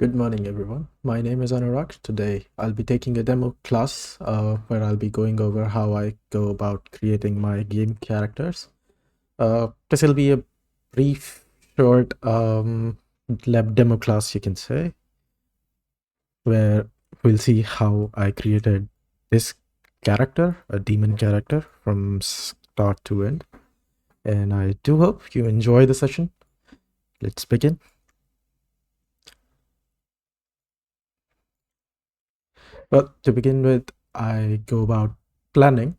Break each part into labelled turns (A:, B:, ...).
A: Good morning, everyone. My name is Anurag. Today, I'll be taking a demo class where I'll be going over how I go about creating my game characters. This will be a brief, short lab demo class, you can say, where we'll see how I created this character, a demon character, from start to end. And I do hope you enjoy the session. Let's begin. Well, to begin with, I go about planning,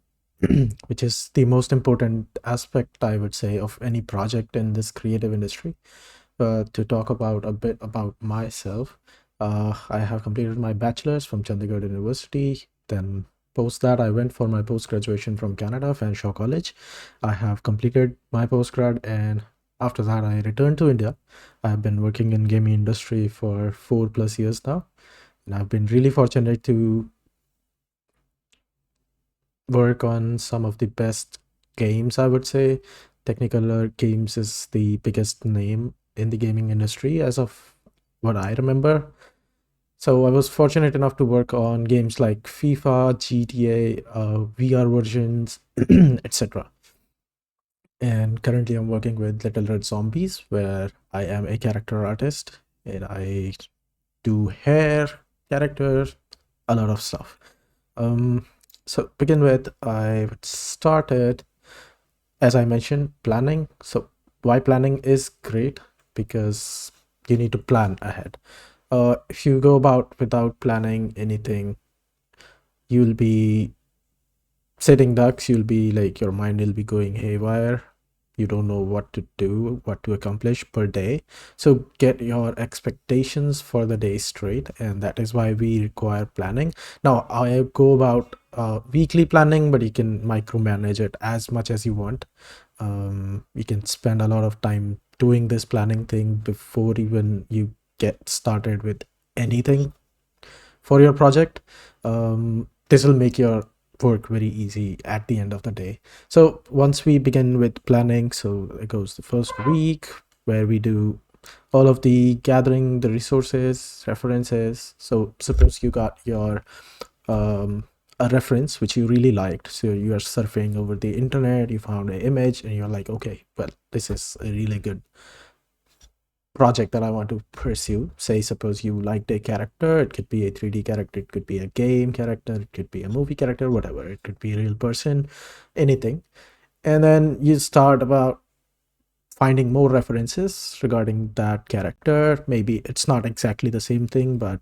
A: which is the most important aspect, I would say, of any project in this creative industry. To talk about a bit about myself, I have completed my bachelor's from Chandigarh University. Then, post that, I went for my post graduation from Canada, Fanshawe College. I have completed my postgrad, and after that, I returned to India. I've been working in gaming industry for 4+ years now, and I've been really fortunate to work on some of the best games, I would say. Technicolor Games is the biggest name in the gaming industry as of what I remember. So I was fortunate enough to work on games like FIFA, GTA, VR versions, etc. And currently I'm working with Little Red Zombies, where I am a character artist and I do hair, characters, a lot of stuff. So begin with, I started, as I mentioned, planning. So why planning is great? Because you need to plan ahead. If you go about without planning anything, you'll be sitting ducks. You'll be like, your mind will be going haywire. You don't know what to do, what to accomplish per day. So get your expectations for the day straight, and that is why we require planning. Now I go about weekly planning, but you can micromanage it as much as you want. You can spend a lot of time doing this planning thing before even you get started with anything for your project. This will make your work very easy at the end of the day. So once we begin with planning, so it goes the first week where we do all of the gathering the resources, references. So suppose you got your a reference which you really liked, so you are surfing over the internet, you found an image and you're like, okay, well, this is a really good project that I want to pursue. Say, suppose you liked a character, it could be a 3D character, it could be a game character, it could be a movie character, whatever, it could be a real person, anything. And then you start about finding more references regarding that character. Maybe it's not exactly the same thing, but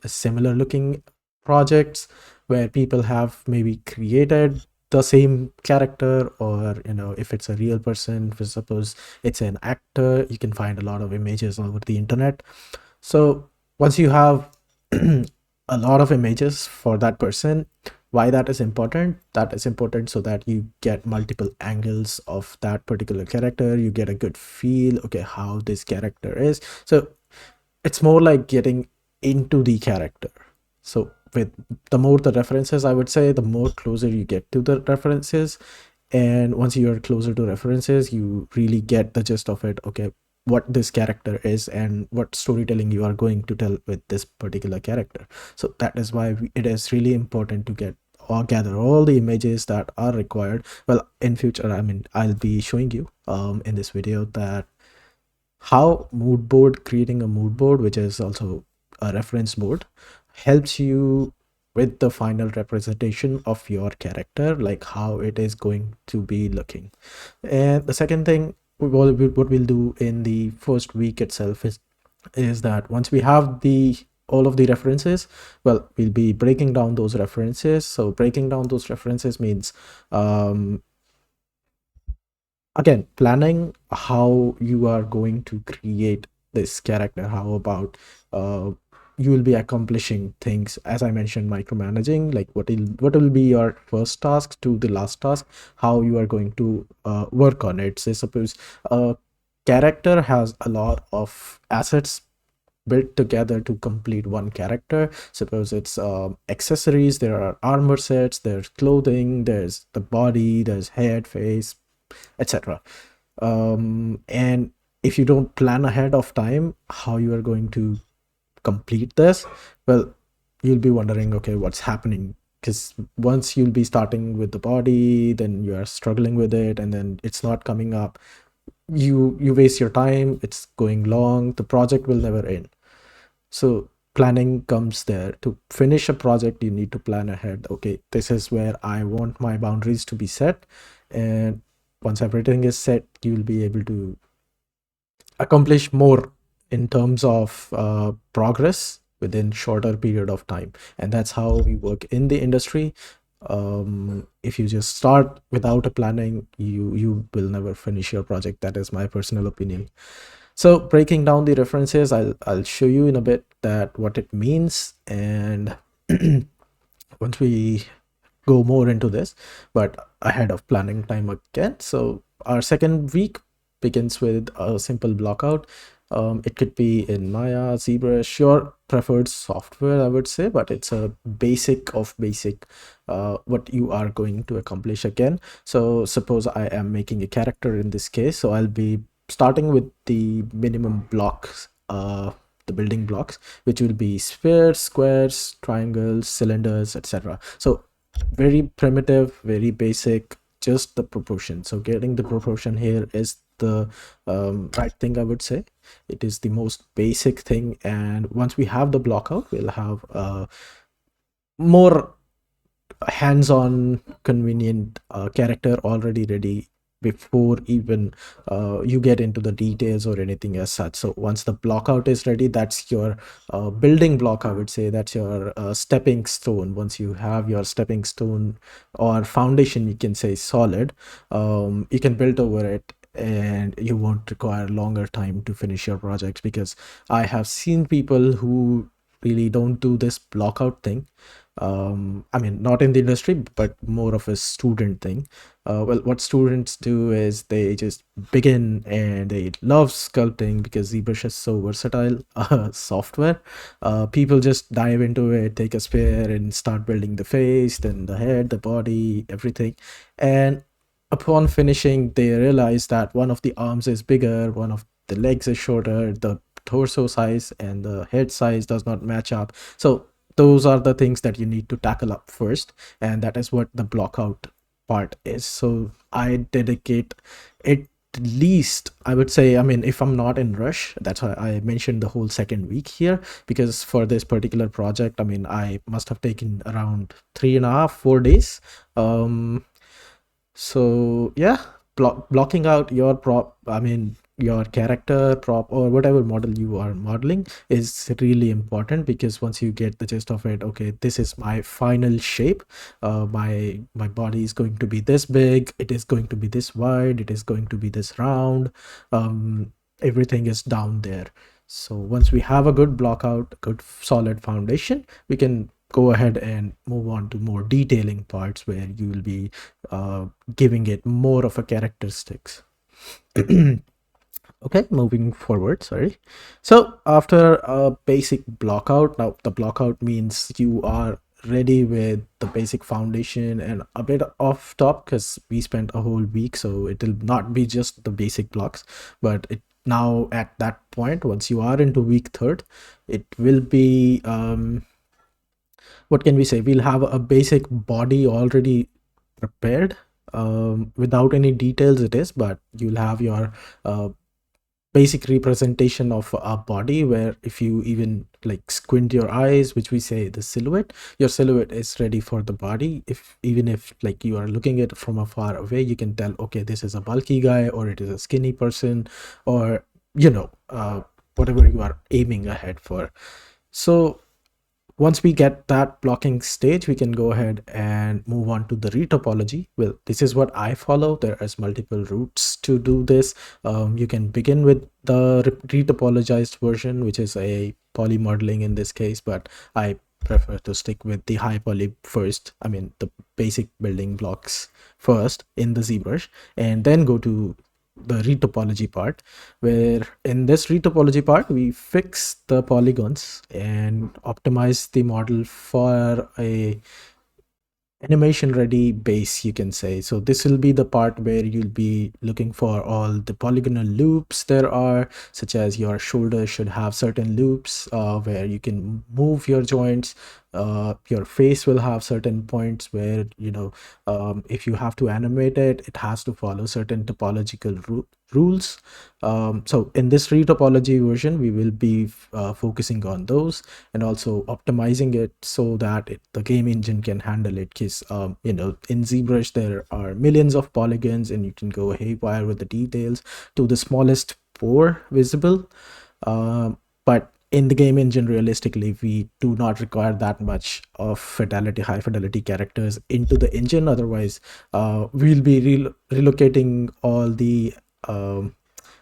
A: similar looking projects where people have maybe created the same character, or if it's a real person, for suppose it's an actor, you can find a lot of images over the internet. So once you have a lot of images for that person, why that is important? That is important so that you get multiple angles of that particular character. You get a good feel, okay, how this character is. So it's more like getting into the character. So with the more the references, I would say, the more closer you get to the references. And once you are closer to references, you really get the gist of it. Okay, what this character is and what storytelling you are going to tell with this particular character. So that is why it is really important to get or gather all the images that are required. Well, in future, I mean, I'll be showing you in this video that how mood board, creating a mood board, which is also a reference board, helps you with the final representation of your character, like how it is going to be looking. And the second thing, what we'll do in the first week itself is that once we have the all of the references, well, we'll be breaking down those references. So breaking down those references means again, planning how you are going to create this character. How about you will be accomplishing things, as I mentioned, micromanaging, like what will be your first task to the last task, how you are going to work on it. Say suppose a character has a lot of assets built together to complete one character. Suppose it's accessories, there are armor sets, there's clothing, there's the body, there's head, face, etc. And if you don't plan ahead of time how you are going to complete this, well, you'll be wondering, okay, what's happening? Because once you'll be starting with the body, then you are struggling with it, and then it's not coming up. You waste your time, it's going long, the project will never end. So planning comes there. To finish a project, you need to plan ahead. Okay, this is where I want my boundaries to be set, and once everything is set, you will be able to accomplish more in terms of progress within shorter period of time. And that's how we work in the industry. If you just start without a planning, you will never finish your project. That is my personal opinion. So breaking down the references, I'll show you in a bit that what it means, and once we go more into this, but ahead of planning time again. So our second week begins with a simple blockout. It could be in Maya, ZBrush, your preferred software, I would say, but it's a basic of basic what you are going to accomplish again. So suppose I am making a character in this case, so I'll be starting with the minimum blocks, the building blocks, which will be spheres, squares, triangles, cylinders, etc. So very primitive, very basic, just the proportion. So getting the proportion here is the right thing, I would say. It is the most basic thing, and once we have the block out, we'll have more hands-on convenient character already ready before even you get into the details or anything as such. So once the block out is ready, that's your building block, I would say. That's your stepping stone. Once you have your stepping stone or foundation, you can say solid, you can build over it, and you won't require longer time to finish your projects. Because I have seen people who really don't do this block out thing. I mean, not in the industry, but more of a student thing. Well, what students do is they just begin and they love sculpting because ZBrush is so versatile software. People just dive into it, take a sphere and start building the face, then the head, the body, everything. And upon finishing, they realize that one of the arms is bigger, one of the legs is shorter, the torso size and the head size does not match up. So those are the things that you need to tackle up first, and that is what the block out part is. So I dedicate at least, I would say, I mean, if I'm not in rush, that's why I mentioned the whole second week here, because for this particular project, I mean, I must have taken around 3.5 4 days. So yeah, blocking out your prop, I mean, your character prop or whatever model you are modeling is really important, because once you get the gist of it, okay, this is my final shape, my body is going to be this big, it is going to be this wide, it is going to be this round, everything is down there. So once we have a good block out, good solid foundation, we can go ahead and move on to more detailing parts where you will be giving it more of a characteristics. Okay, moving forward, sorry. So after a basic blockout, now the blockout means you are ready with the basic foundation and a bit off top, because we spent a whole week, so it will not be just the basic blocks, but it now at that point, once you are into week third, it will be what can we say, we'll have a basic body already prepared, without any details it is, but you'll have your basic representation of a body, where if you even like squint your eyes, which we say the silhouette, your silhouette is ready for the body. If even if like you are looking at it from afar away, you can tell, okay, this is a bulky guy, or it is a skinny person, or whatever you are aiming ahead for. So once we get that blocking stage, we can go ahead and move on to the retopology. Well, this is what I follow. There is multiple routes to do this. You can begin with the retopologized version, which is a poly modeling in this case, but I prefer to stick with the high poly first. I mean, the basic building blocks first in the ZBrush, and then go to the retopology part, where in this retopology part we fix the polygons and optimize the model for a animation ready base, you can say. So this will be the part where you'll be looking for all the polygonal loops there are, such as your shoulder should have certain loops where you can move your joints. Your face will have certain points where, if you have to animate it, it has to follow certain topological rules. So in this retopology version, we will be focusing on those and also optimizing it so that the game engine can handle it. Because in ZBrush there are millions of polygons, and you can go haywire with the details to the smallest pore visible. But in the game engine, realistically, we do not require that much of high fidelity characters into the engine. Otherwise, we'll be relocating all the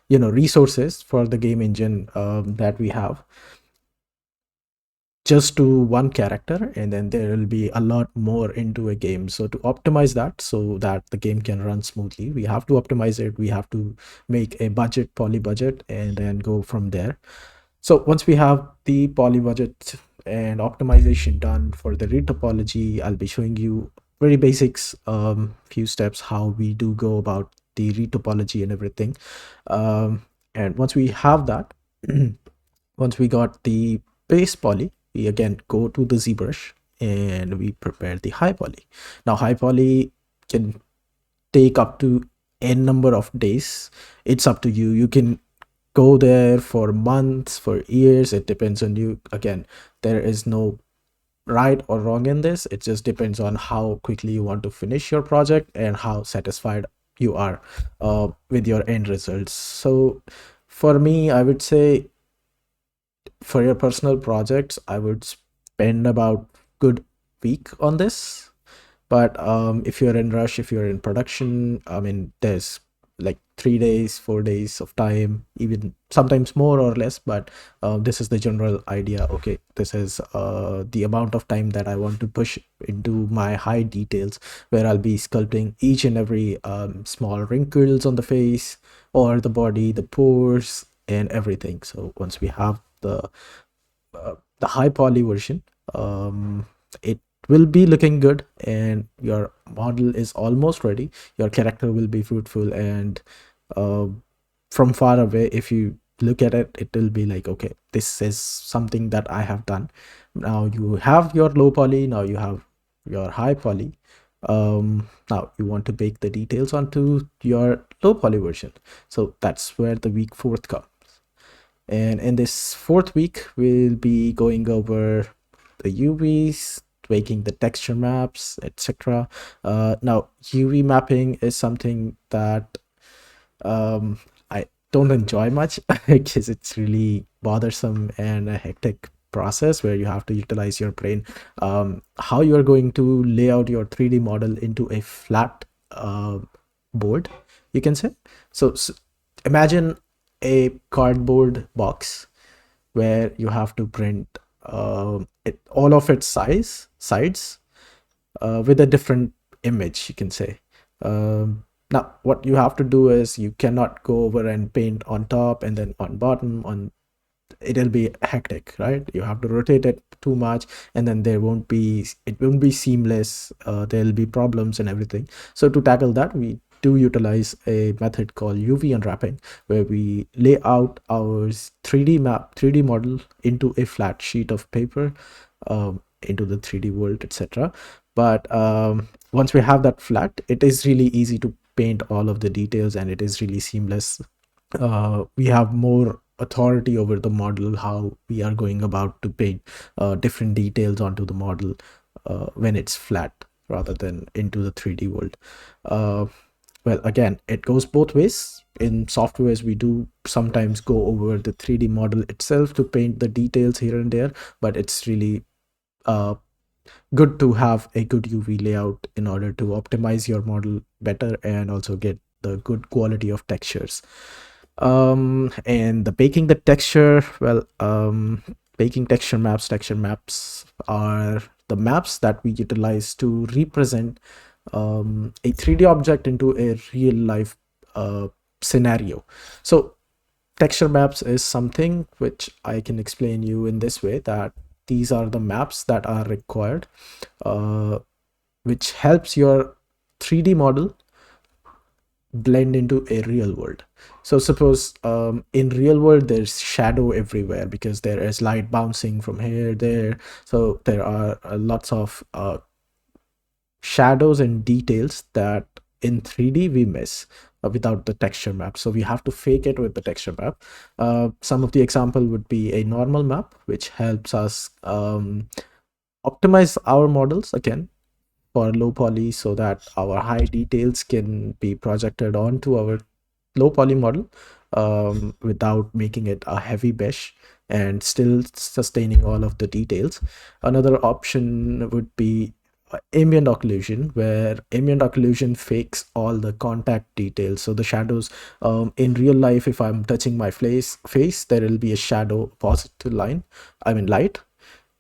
A: resources for the game engine that we have just to one character, and then there will be a lot more into a game. So to optimize that so that the game can run smoothly, we have to optimize it. We have to make a poly budget, and then go from there. So once we have the poly budget and optimization done for the retopology, I'll be showing you very basics, few steps how we do go about the retopology and everything. And once we have that, once we got the base poly, we again go to the ZBrush and we prepare the high poly. Now high poly can take up to n number of days. It's up to you. You can go there for months, for years. It depends on you. Again, there is no right or wrong in this. It just depends on how quickly you want to finish your project and how satisfied you are with your end results. So for me, I would say for your personal projects, I would spend about good week on this. But if you're in rush, if you're in production, I mean, there's like 3 days, 4 days of time, even sometimes more or less. But this is the general idea. Okay, this is the amount of time that I want to push into my high details, where I'll be sculpting each and every small wrinkles on the face or the body, the pores, and everything. So once we have the high poly version, it will be looking good, and your model is almost ready. Your character will be fruitful, and uh, from far away, if you look at it, it will be like, okay, this is something that I have done. Now you have your low poly, now you have your high poly. Now you want to bake the details onto your low poly version. So that's where the week fourth comes. And in this fourth week, we'll be going over the UVs, making the texture maps, etc. Now, UV mapping is something that I don't enjoy much because it's really bothersome and a hectic process where you have to utilize your brain. How you are going to lay out your 3D model into a flat board, you can say. So imagine a cardboard box where you have to print all of its sides with a different image, you can say. Now what you have to do is you cannot go over and paint on top and then on bottom. It'll be hectic, right? You have to rotate it too much, and then it won't be seamless. There'll be problems and everything. So to tackle that, we do utilize a method called UV unwrapping, where we lay out our 3D model into a flat sheet of paper, into the 3D world, etc. But once we have that flat, it is really easy to paint all of the details, and it is really seamless. We have more authority over the model, how we are going about to paint different details onto the model when it's flat rather than into the 3D world. Well, again, it goes both ways. In softwares, we do sometimes go over the 3D model itself to paint the details here and there, but it's really good to have a good UV layout in order to optimize your model better and also get the good quality of textures. And the baking the texture, well, baking texture maps are the maps that we utilize to represent a 3D object into a real life scenario. So texture maps is something which I can explain you in this way, that these are the maps that are required which helps your 3D model blend into a real world. So suppose in real world there's shadow everywhere because there is light bouncing from here there, so there are lots of shadows and details that in 3D we miss without the texture map. So we have to fake it with the texture map. Some of the example would be a normal map, which helps us optimize our models again for low poly so that our high details can be projected onto our low poly model without making it a heavy mesh and still sustaining all of the details. Another option would be ambient occlusion, where ambient occlusion fakes all the contact details. So the shadows in real life, if I'm touching my face, there will be a shadow positive line, I mean light,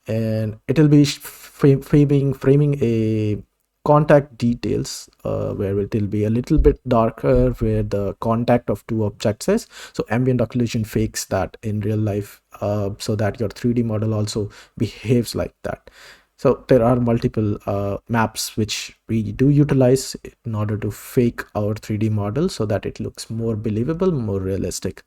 A: and it will be framing a contact details where it will be a little bit darker where the contact of two objects is. So ambient occlusion fakes that in real life so that your 3D model also behaves like that. So there are multiple maps which we do utilize in order to fake our 3D model so that it looks more believable, more realistic.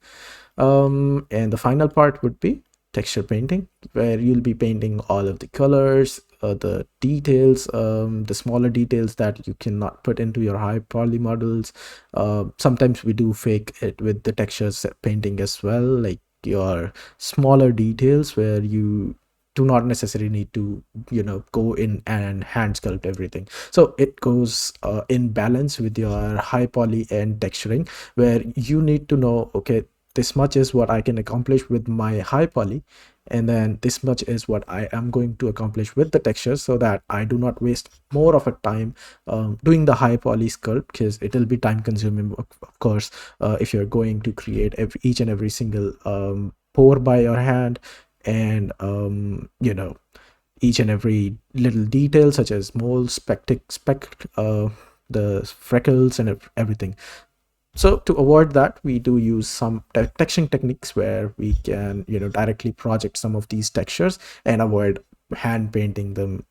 A: And the final part would be texture painting, where you'll be painting all of the colors, the details, the smaller details that you cannot put into your high poly models. Sometimes we do fake it with the textures painting as well, like your smaller details where you do not necessarily need to go in and hand sculpt everything. So it goes in balance with your high poly and texturing, where you need to know, okay, this much is what I can accomplish with my high poly, and then this much is what I am going to accomplish with the textures, so that I do not waste more of a time doing the high poly sculpt, because it will be time consuming, of course, if you're going to create each and every single pore by your hand, and each and every little detail such as moles, the freckles and everything. So to avoid that, we do use some texturing techniques where we can directly project some of these textures and avoid hand painting them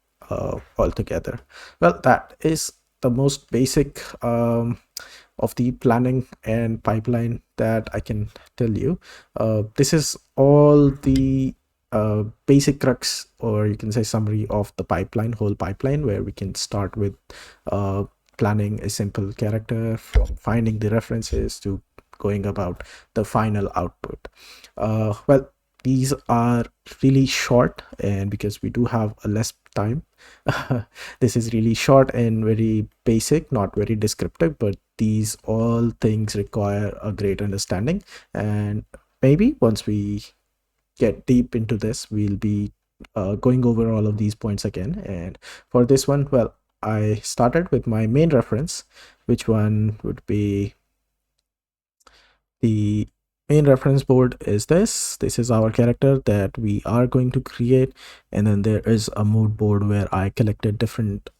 A: altogether. Well, that is the most basic of the planning and pipeline that I can tell you. This is all the basic crux, or you can say summary of the whole pipeline, where we can start with planning a simple character, from finding the references to going about the final output. Well, these are really short, and because we do have a less time, this is really short and very basic, not very descriptive, but these all things require a great understanding. And maybe once we get deep into this, we'll be going over all of these points again. And for this one, well, I started with my main reference, which one would be the main reference board is this. This is our character that we are going to create. And then there is a mood board where I collected different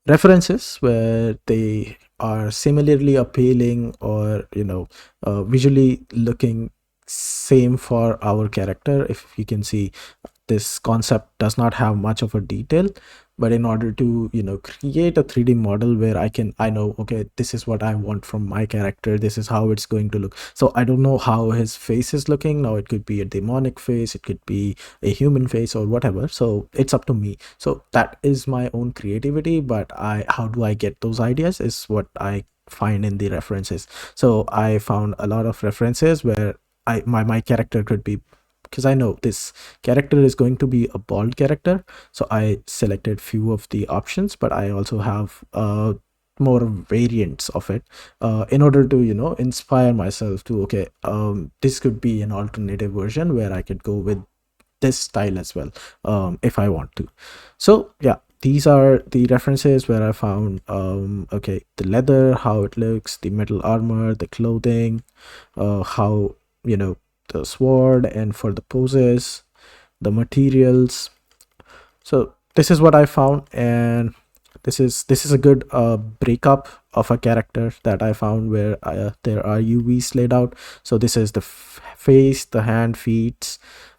A: references where they are similarly appealing, or visually looking same for our character. If you can see, this concept does not have much of a detail, but in order to create a 3D model where I know, okay, this is what I want from my character, this is how it's going to look. So I don't know how his face is looking now. It could be a demonic face, it could be a human face, or whatever. So it's up to me. So that is my own creativity, but how do I get those ideas is what I find in the references. So I found a lot of references where my character could be, because I know this character is going to be a bald character, so I selected few of the options, but I also have more variants of it in order to inspire myself to, okay, this could be an alternative version where I could go with this style as well if I want to. So yeah, these are the references where I found okay, the leather, how it looks, the metal armor, the clothing, how the sword, and for the poses, the materials. So this is what I found, and this is a good breakup of a character that I found, where there are UVs laid out. So this is the face, the hand, feet,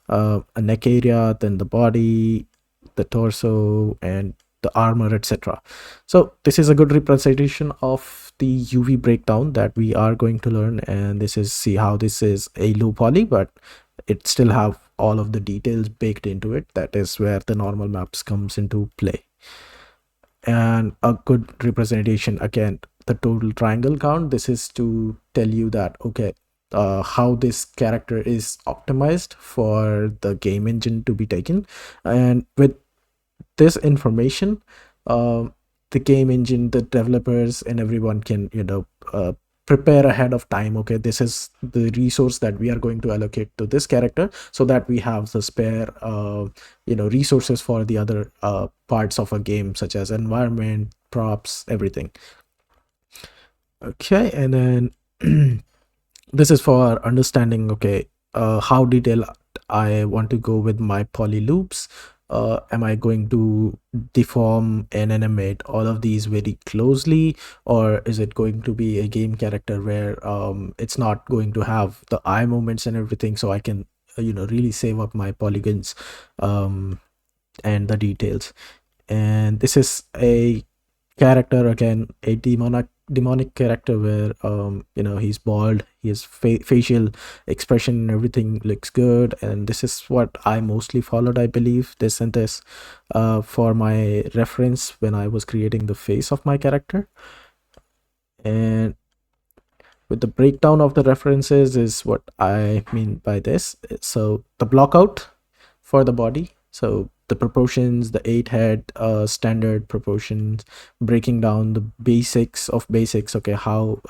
A: a neck area, then the body, the torso, and the armor, etc. So this is a good representation of the UV breakdown that we are going to learn, and this is, see how this is a low poly, but it still have all of the details baked into it. That is where the normal maps comes into play. And a good representation, again, the total triangle count, this is to tell you that, okay, how this character is optimized for the game engine to be taken. And with this information, um, the game engine, the developers, and everyone can, prepare ahead of time. Okay, this is the resource that we are going to allocate to this character, so that we have the spare, resources for the other parts of a game, such as environment, props, everything. Okay, and then this is for understanding, okay, how detailed I want to go with my poly loops. Am I going to deform and animate all of these very closely, or is it going to be a game character where it's not going to have the eye movements and everything, so I can really save up my polygons and the details. And this is a character, again, a demonic character where he's bald, his facial expression and everything looks good, and this is what I mostly followed, I believe, this and this for my reference when I was creating the face of my character. And with the breakdown of the references is what I mean by this. So the blockout for the body, so the proportions, the 8 head standard proportions, breaking down the basics of basics. Okay, how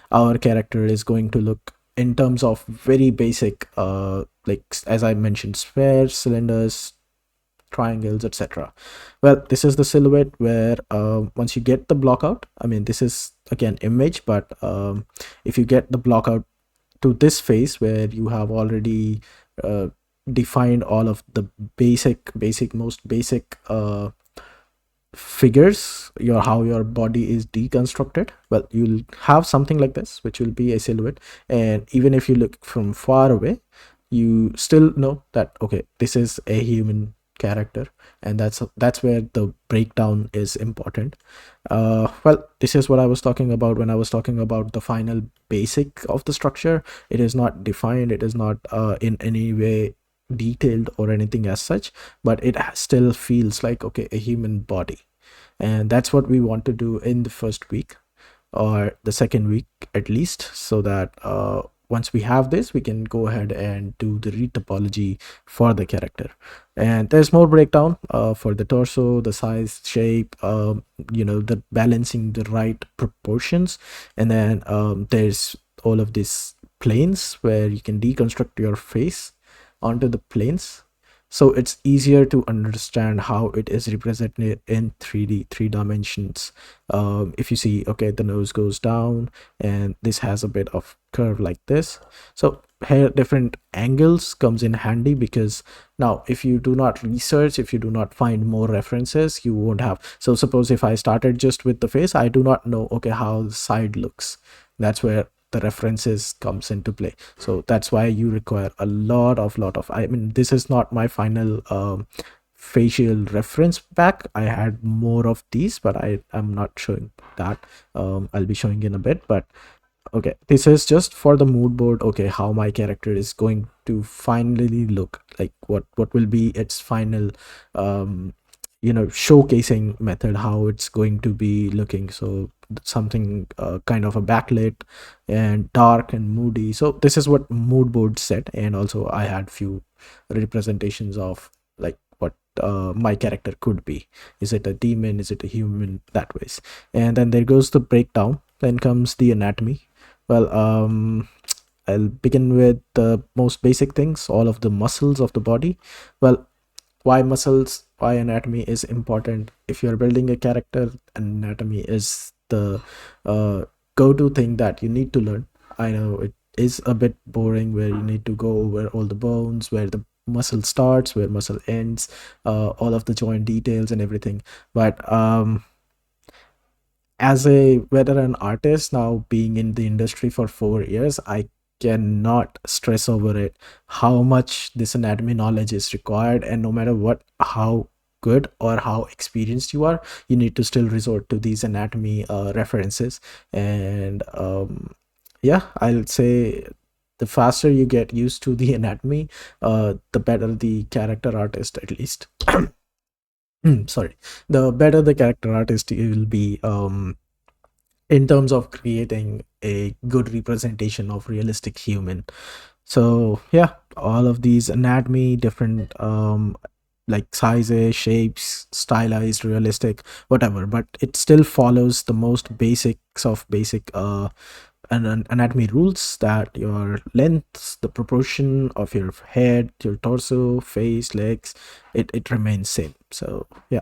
A: our character is going to look in terms of very basic, like as I mentioned, spheres, cylinders, triangles, etc. Well, this is the silhouette where once you get the blockout, I mean, this is again image, but if you get the blockout to this phase where you have already defined all of the most basic figures, how your body is deconstructed, well, you'll have something like this, which will be a silhouette. And even if you look from far away, you still know that, okay, this is a human character, and that's where the breakdown is important. Well, this is what I was talking about when I was talking about the final basic of the structure. It is not defined, it is not in any way detailed or anything as such, but it still feels like, okay, a human body. And that's what we want to do in the first week or the second week at least, so that once we have this, we can go ahead and do the retopology for the character. And there's more breakdown for the torso, the size, shape, the balancing the right proportions. And then there's all of these planes where you can deconstruct your face onto the planes, so it's easier to understand how it is represented in 3D, 3 dimensions. If you see, okay, the nose goes down and this has a bit of curve like this, so here different angles comes in handy, because now if you do not research, if you do not find more references, you won't have. So suppose if I started just with the face, I do not know, okay, how the side looks. That's where the references comes into play. So that's why you require a lot of I mean, this is not my final facial reference pack. I had more of these, but I'm not showing that. I'll be showing in a bit, but okay, this is just for the mood board. Okay, how my character is going to finally look like, what will be its final showcasing method, how it's going to be looking. So something kind of a backlit and dark and moody. So this is what mood board said. And also I had few representations of like what my character could be. Is it a demon, is it a human, that ways. And then there goes the breakdown, then comes the anatomy. Well, I'll begin with the most basic things, all of the muscles of the body. Well, why muscles, why anatomy is important? If you're building a character, anatomy is the go-to thing that you need to learn. I know it is a bit boring, where you need to go over all the bones, where the muscle starts, where muscle ends, all of the joint details and everything. But as a veteran artist, now being in the industry for 4 years, I cannot stress over it how much this anatomy knowledge is required. And no matter how good or how experienced you are, you need to still resort to these anatomy references. And yeah, I'll say the faster you get used to the anatomy, the better the character artist, at least. Sorry, the better the character artist will be in terms of creating a good representation of realistic human. So yeah, all of these anatomy, different like sizes, shapes, stylized, realistic, whatever, but it still follows the most basics of basic anatomy rules, that your length, the proportion of your head, your torso, face, legs, it remains same. So yeah,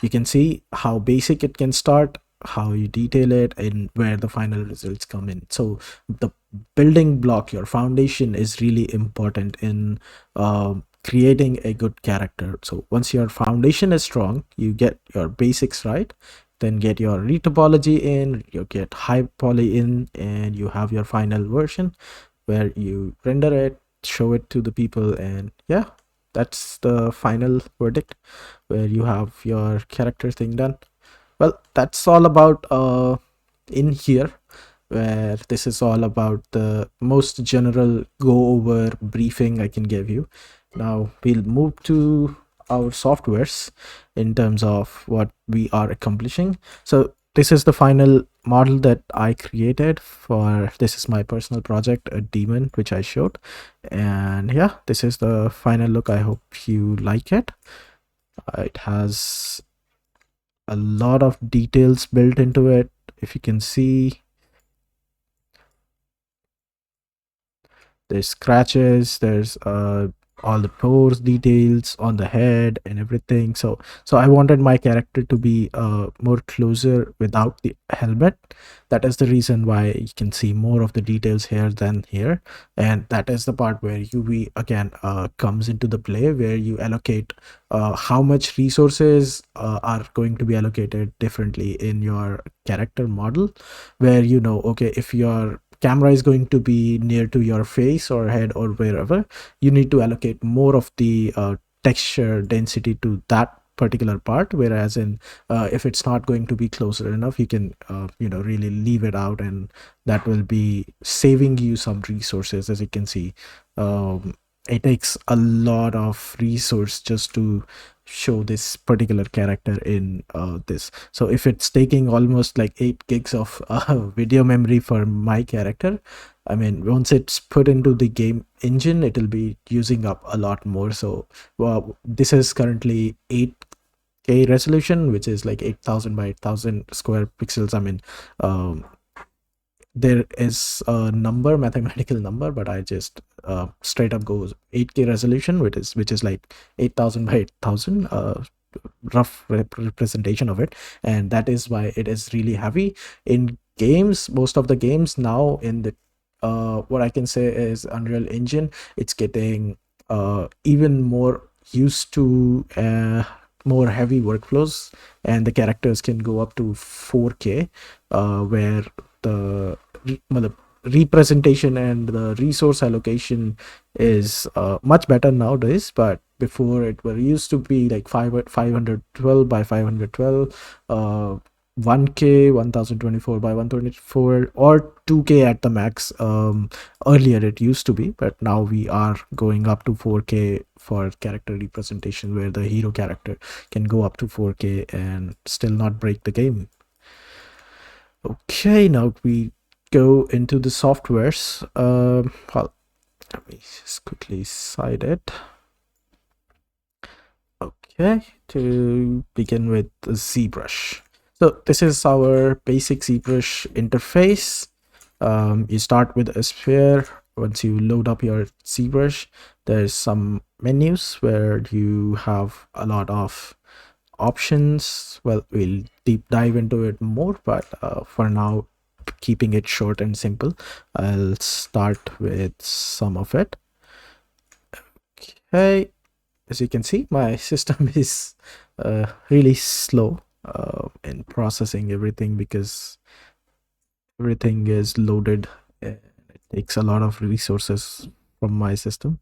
A: you can see how basic it can start, how you detail it, and where the final results come in. So the building block, your foundation, is really important in creating a good character. So once your foundation is strong, you get your basics right, then get your retopology in, you get high poly in, and you have your final version where you render it, show it to the people, and yeah, that's the final verdict where you have your character thing done. Well, that's all about in here, where this is all about the most general go over briefing I can give you. Now we'll move to our softwares in terms of what we are accomplishing. So this is the final model that I created for, this is my personal project, a demon, which I showed. And yeah, this is the final look. I hope you like it. It has a lot of details built into it. If you can see, there's scratches, there's all the pores details on the head and everything. So I wanted my character to be more closer without the helmet. That is the reason why you can see more of the details here than here. And that is the part where UV again comes into the play, where you allocate how much resources are going to be allocated differently in your character model, where you know, okay, if your camera is going to be near to your face or head or wherever, you need to allocate more of the texture density to that particular part, whereas in if it's not going to be closer enough, you can you know, really leave it out, and that will be saving you some resources. As you can see, it takes a lot of resource just to show this particular character in this. So if it's taking almost like 8 gigs of video memory for my character, I mean, once it's put into the game engine, it'll be using up a lot more. So well, this is currently 8K resolution, which is like 8000 by 8000 square pixels. I mean, there is a number, mathematical number, but I just straight up goes 8K resolution, which is like 8000 by 8000, rough representation of it. And that is why it is really heavy in games. Most of the games now in the what I can say is Unreal Engine, it's getting even more used to more heavy workflows, and the characters can go up to 4K, where the representation and the resource allocation is much better nowadays. But before, it were used to be like 512 by 512, 1K 1024 by 124, or 2K at the max. Earlier it used to be, but now we are going up to 4K for character representation, where the hero character can go up to 4K and still not break the game. Okay, now we go into the softwares. Well, let me just quickly cite it. Okay, to begin with the ZBrush. So this is our basic ZBrush interface. You start with a sphere. Once you load up your ZBrush, there's some menus where you have a lot of options. Well, we'll deep dive into it more, but for now, keeping it short and simple, I'll start with some of it. Okay, as you can see, my system is really slow in processing everything, because everything is loaded and it takes a lot of resources from my system.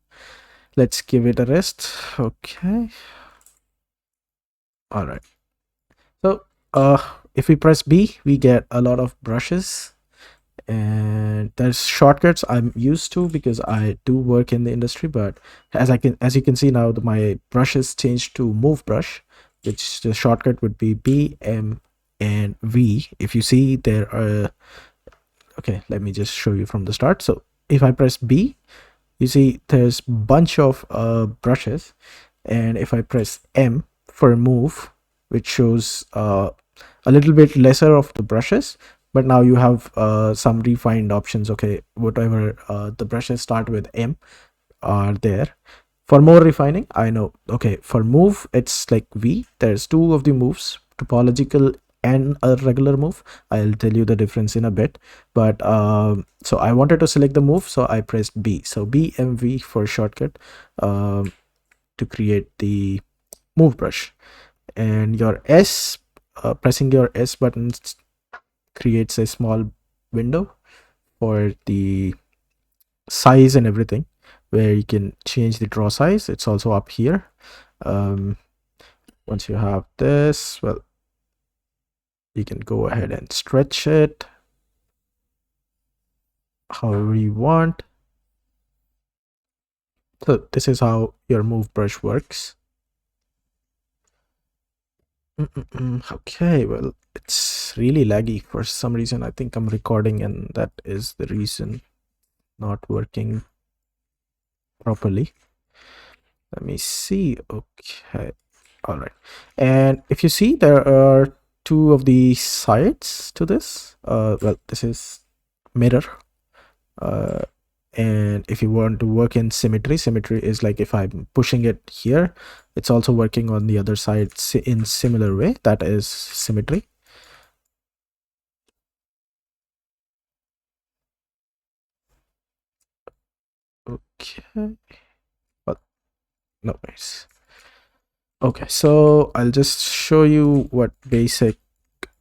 A: Let's give it a rest. Okay, All right. So if we press B, we get a lot of brushes, and there's shortcuts I'm used to because I do work in the industry. But as you can see now, my brushes changed to move brush, which the shortcut would be B, M, and V. If you see there are, okay, let me just show you from the start. So if I press B, you see there's bunch of brushes, and if I press M for move, which shows a little bit lesser of the brushes, but now you have some refined options. Okay, whatever the brushes start with M are there. For more refining, I know, okay, for move it's like V. There's two of the moves, topological and a regular move. I'll tell you the difference in a bit. But so I wanted to select the move, so I pressed B. So BMV for shortcut to create the move brush. And your S, pressing your S button creates a small window for the size and everything, where you can change the draw size. It's also up here. Once you have this, well, you can go ahead and stretch it however you want. So this is how your move brush works. Okay, well, it's really laggy for some reason. I think I'm recording and that is the reason, not working properly. Let me see. Okay, all right. And if you see, there are two of the sides to this. Well, this is mirror. Uh, and if you want to work in symmetry is like if I'm pushing it here, it's also working on the other side in similar way. That is symmetry. Okay, well, no worries. Okay, so I'll just show you what basic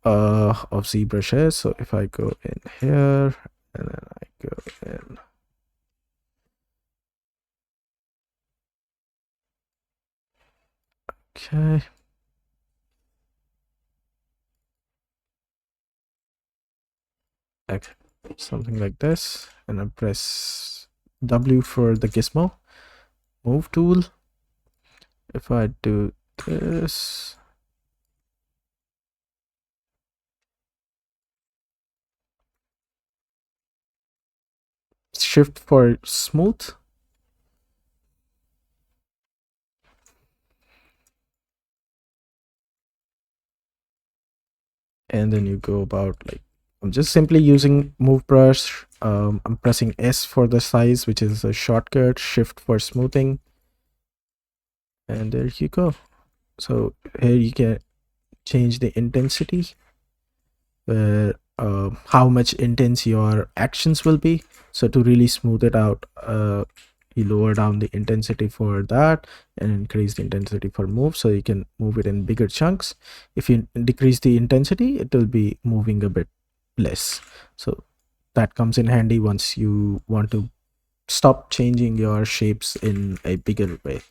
A: of ZBrush is. So if I go in here and then I go in, okay, okay, something like this, and I press W for the gizmo move tool. If I do this, shift for smooth, and then you go about like, I'm just simply using move brush. I'm pressing S for the size, which is a shortcut, shift for smoothing, and there you go. So here you can change the intensity, where how much intense your actions will be. So to really smooth it out, you lower down the intensity for that and increase the intensity for move, so you can move it in bigger chunks. If you decrease the intensity, it will be moving a bit less. So that comes in handy once you want to stop changing your shapes in a bigger way.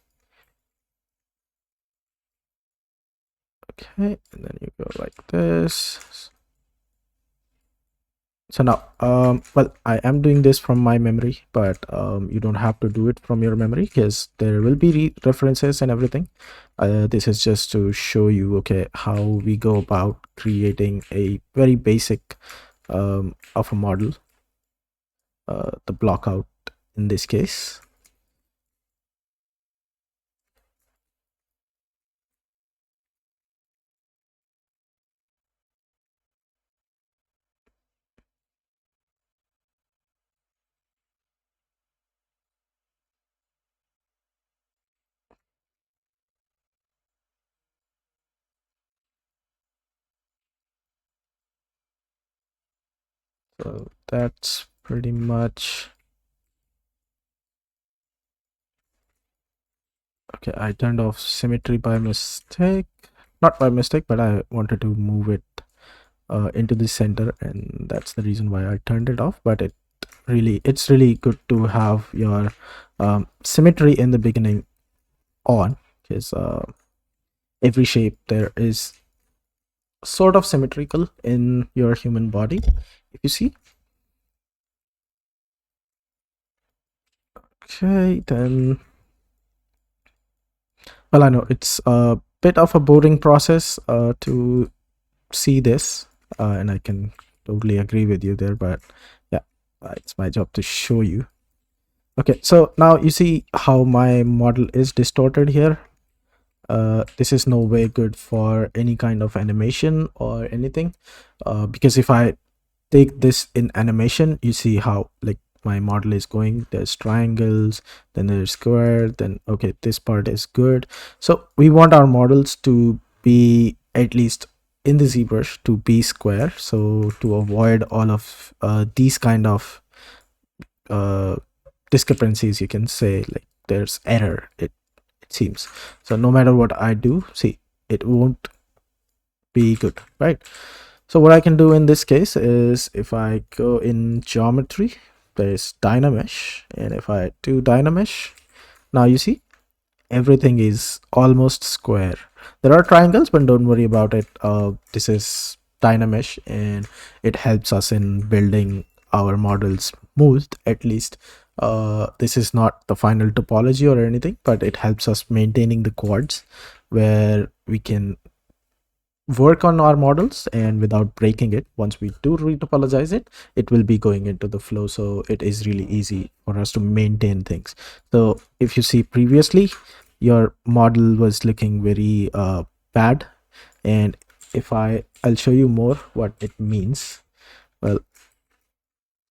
A: Okay, and then you go like this. So now, well, I am doing this from my memory, but you don't have to do it from your memory because there will be references and everything. This is just to show you, okay, how we go about creating a very basic of a model, the block out in this case. So that's pretty much, okay. I turned off symmetry by mistake, not by mistake, but I wanted to move it into the center, and that's the reason why I turned it off. But it's really good to have your symmetry in the beginning on, because every shape there is sort of symmetrical in your human body, if you see. Okay, then, well, I know it's a bit of a boring process to see this, and I can totally agree with you there, but yeah, it's my job to show you. Okay, so now you see how my model is distorted here. This is no way good for any kind of animation or anything, because if I take this in animation, you see how like my model is going. There's triangles, then there's square, then okay, this part is good. So we want our models to be, at least in the ZBrush, to be square, so to avoid all of these kind of uh, discrepancies, you can say, like there's error, it seems. So no matter what I do, see, it won't be good, right? So what I can do in this case is, if I go in geometry, there's Dynamesh, and if I do Dynamesh, now you see everything is almost square. There are triangles, but don't worry about it. This is Dynamesh, and it helps us in building our models smooth, at least. This is not the final topology or anything, but it helps us maintaining the quads, where we can work on our models and without breaking it. Once we do retopologize it, it will be going into the flow, so it is really easy for us to maintain things. So if you see previously, your model was looking very bad, and if I'll show you more what it means. Well,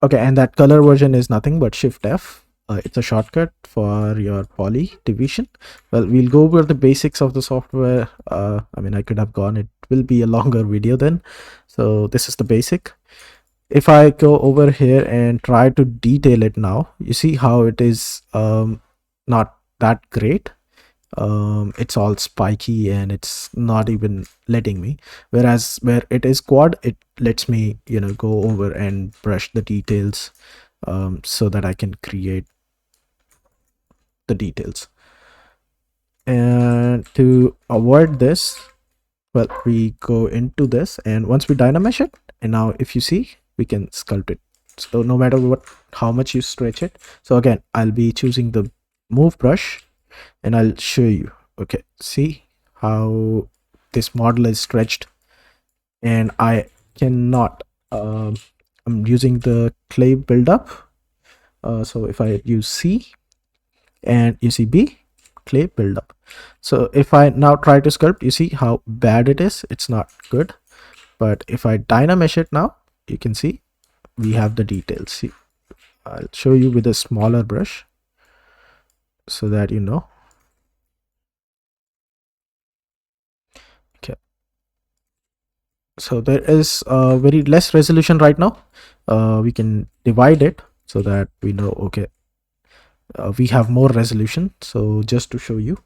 A: okay, and that color version is nothing but Shift F. It's a shortcut for your poly division. Well, we'll go over the basics of the software. I mean, I could have gone, it will be a longer video then. So this is the basic. If I go over here and try to detail it now, you see how it is not that great. It's all spiky and it's not even letting me, whereas where it is quad, it lets me, you know, go over and brush the details, so that I can create the details. And to avoid this, well, we go into this, and once we dynamesh it, and now if you see, we can sculpt it. So no matter what, how much you stretch it. So again, I'll be choosing the move brush, and I'll show you. Okay, see how this model is stretched, and I cannot, I'm using the clay buildup. So if I use C and you see B, clay buildup. So if I now try to sculpt, you see how bad it is. It's not good. But if I dynamesh it now, you can see we have the details. See, I'll show you with a smaller brush so that you know. Okay, so there is very less resolution right now. We can divide it so that we know, okay, we have more resolution. So just to show you,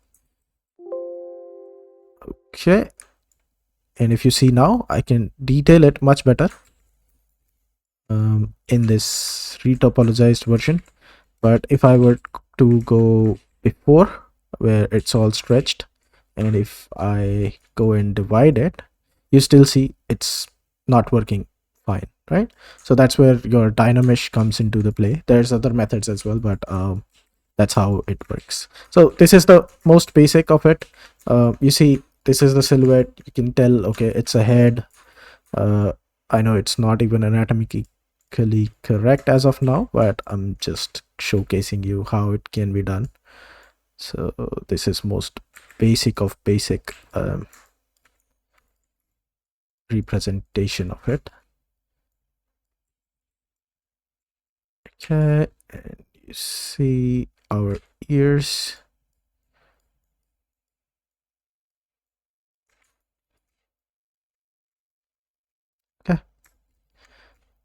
A: okay, and if you see now, I can detail it much better in this retopologized version. But if I were to go before, where it's all stretched, and if I go and divide it, you still see it's not working fine, right? So that's where your dynamesh comes into the play. There's other methods as well, but that's how it works. So this is the most basic of it. You see, this is the silhouette. You can tell, okay, it's a head. I know it's not even anatomically correct as of now, but I'm just showcasing you how it can be done. So this is most basic of basic representation of it. Okay, and you see our ears. Okay,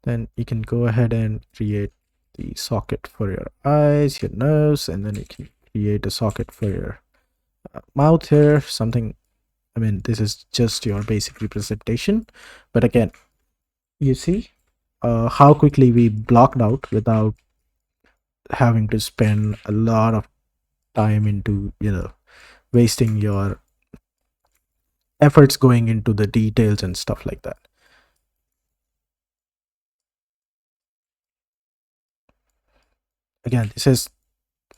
A: then you can go ahead and create the socket for your eyes, your nose, and then you can create a socket for your mouth here, something. I mean, this is just your basic representation, but again, you see how quickly we blocked out without having to spend a lot of time into, you know, wasting your efforts going into the details and stuff like that. Again, this is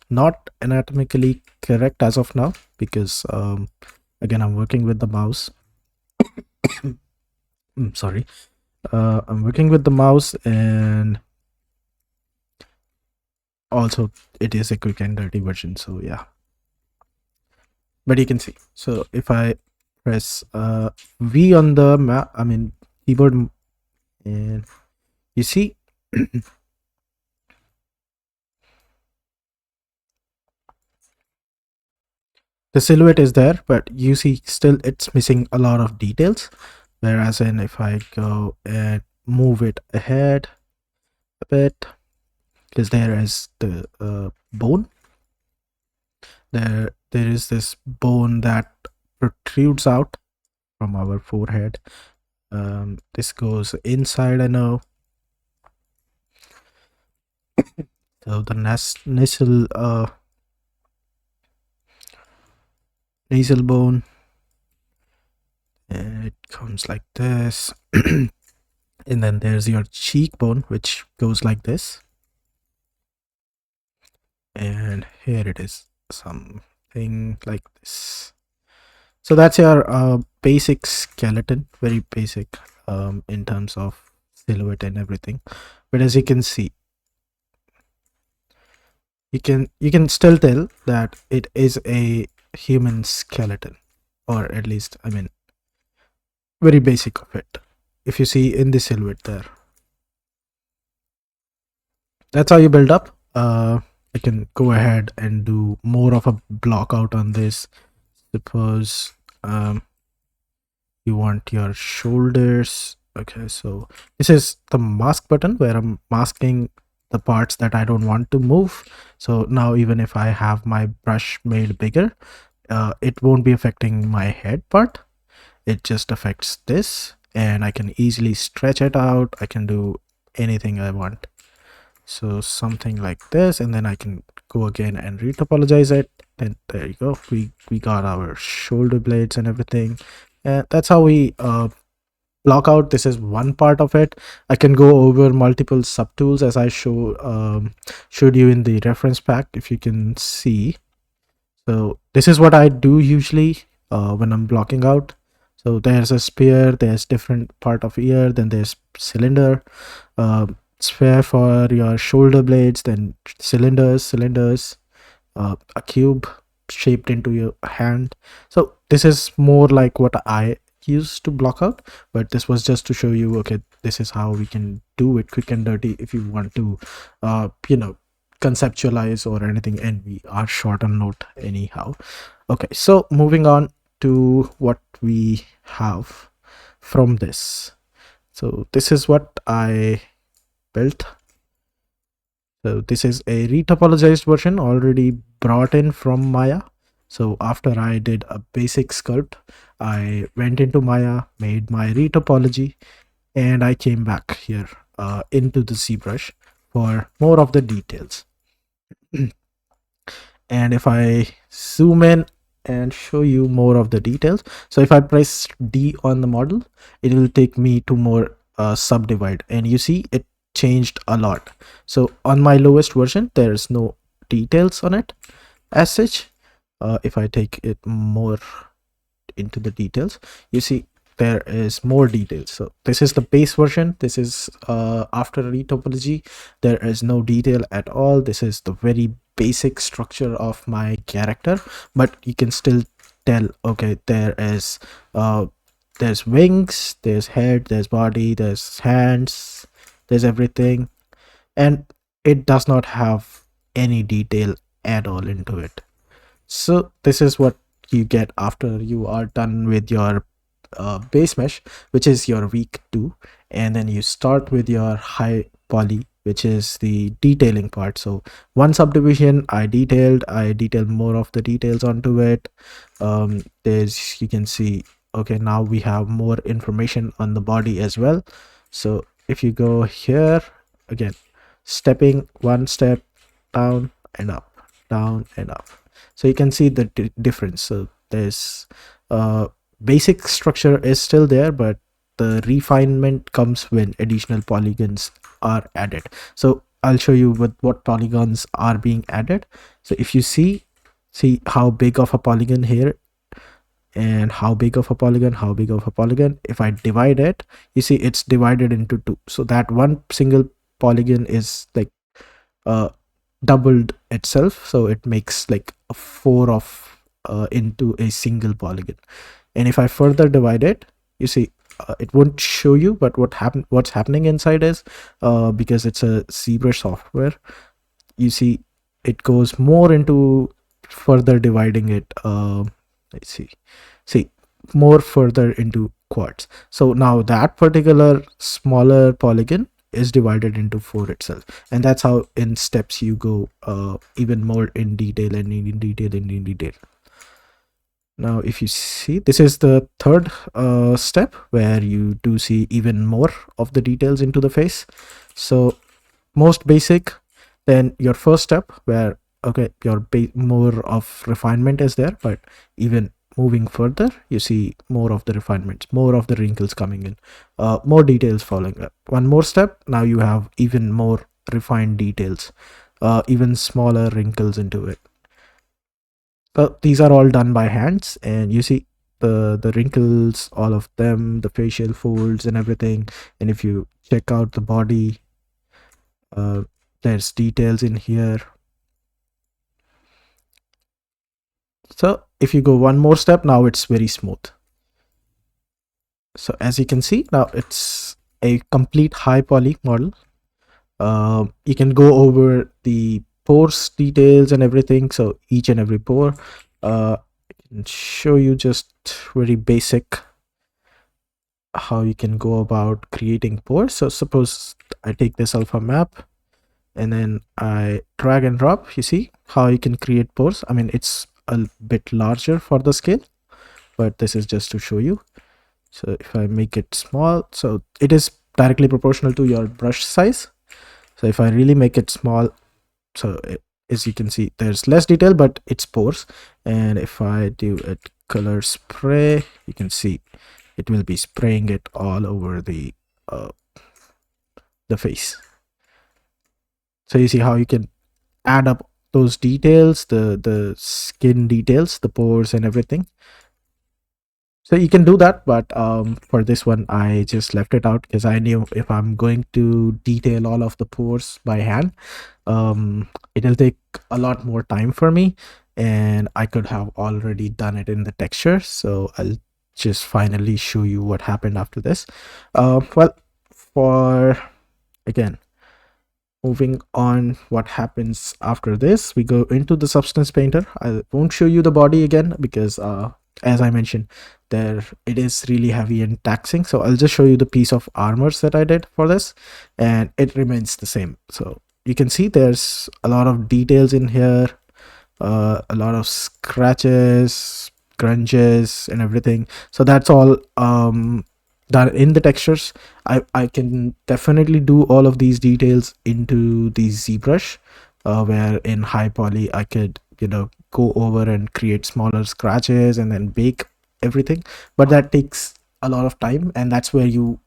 A: not anatomically correct as of now because again, I'm working with the mouse. Sorry. I'm working with the mouse, and also it is a quick and dirty version, so yeah. But you can see, so if I press V on the keyboard, and you see the silhouette is there, but you see still it's missing a lot of details. Whereas in if I go and move it ahead a bit, because there is the bone, there is this bone that protrudes out from our forehead. This goes inside, I know. So the nasal bone, and it comes like this. And then there's your cheekbone, which goes like this. And here it is, something like this. So that's your basic skeleton, very basic in terms of silhouette and everything. But as you can see, you can still tell that it is a human skeleton, or at least, I mean, very basic of it. If you see in the silhouette there, that's how you build up. I can go ahead and do more of a block out on this. Suppose you want your shoulders. Okay, so this is the mask button where I'm masking the parts that I don't want to move. So now even if I have my brush made bigger, it won't be affecting my head part. It just affects this, and I can easily stretch it out. I can do anything I want. So something like this, and then I can go again and retopologize it. And there you go. We got our shoulder blades and everything. And that's how we block out. This is one part of it. I can go over multiple subtools as I showed you in the reference pack, if you can see. So this is what I do usually when I'm blocking out. So there's a spear, there's different part of ear, then there's cylinder, sphere for your shoulder blades, then cylinders, a cube shaped into your hand. So this is more like what I use to block out, but this was just to show you, okay, this is how we can do it quick and dirty if you want to conceptualize or anything, and we are short on note anyhow. Okay, so moving on to what we have from this. So this is what I built. So this is a retopologized version already brought in from Maya. So after I did a basic sculpt, I went into Maya, made my retopology, and I came back here into the ZBrush for more of the details. And if I zoom in and show you more of the details, so if I press D on the model, it will take me to more subdivide, and you see it changed a lot. So on my lowest version, there's no details on it as such. If I take it more into the details, you see there is more details. So this is the base version. This is after retopology, there is no detail at all. This is the very basic structure of my character, but you can still tell, okay, there's wings, there's head, there's body, there's hands, there's everything, and it does not have any detail at all into it. So this is what you get after you are done with your base mesh, which is your week 2, and then you start with your high poly, which is the detailing part. So one subdivision I detailed more of the details onto it. There's, you can see, okay, now we have more information on the body as well. So if you go here again, stepping one step down and up, down and up, so you can see the difference. So there's basic structure is still there, but the refinement comes when additional polygons are added. So I'll show you what polygons are being added. So if you see how big of a polygon here, and how big of a polygon, how big of a polygon. If I divide it, you see it's divided into two. So that one single polygon is like doubled itself, so it makes like a 4 of into a single polygon. And if I further divide it, you see it won't show you, but what's happening inside is because it's a ZBrush software, you see it goes more into further dividing it. Let's see more further into quads. So now that particular smaller polygon is divided into 4 itself, and that's how in steps you go even more in detail and in detail and in detail. Now if you see, this is the third step where you do see even more of the details into the face. So most basic, then your first step where okay, your more of refinement is there, but even moving further, you see more of the refinements, more of the wrinkles coming in, more details following up. One more step, now you have even more refined details, even smaller wrinkles into it. So these are all done by hands, and you see the wrinkles, all of them, the facial folds and everything. And if you check out the body, there's details in here. So if you go one more step, now it's very smooth. So as you can see, now it's a complete high poly model. You can go over the pores details and everything. So each and every pore, I can show you just very basic how you can go about creating pores. So suppose I take this alpha map and then I drag and drop. You see how you can create pores. I mean, it's a bit larger for the scale, but this is just to show you. So if I make it small, so it is directly proportional to your brush size. So if I really make it small, so as you can see, there's less detail, but it's pores. And if I do a color spray, you can see it will be spraying it all over the face. So you see how you can add up those details, the skin details, the pores and everything. So you can do that, but for this one I just left it out because I knew if I'm going to detail all of the pores by hand, it'll take a lot more time for me, and I could have already done it in the texture. So I'll just finally show you what happened after this. Well, for again, moving on, what happens after this, we go into the substance painter. I won't show you the body again because as I mentioned, there it is really heavy and taxing. So I'll just show you the piece of armors that I did for this, and it remains the same. So you can see there's a lot of details in here, a lot of scratches, grunges and everything. So that's all done in the textures. I can definitely do all of these details into the ZBrush, where in high poly I could, you know, go over and create smaller scratches and then bake everything, but that takes a lot of time, and that's where you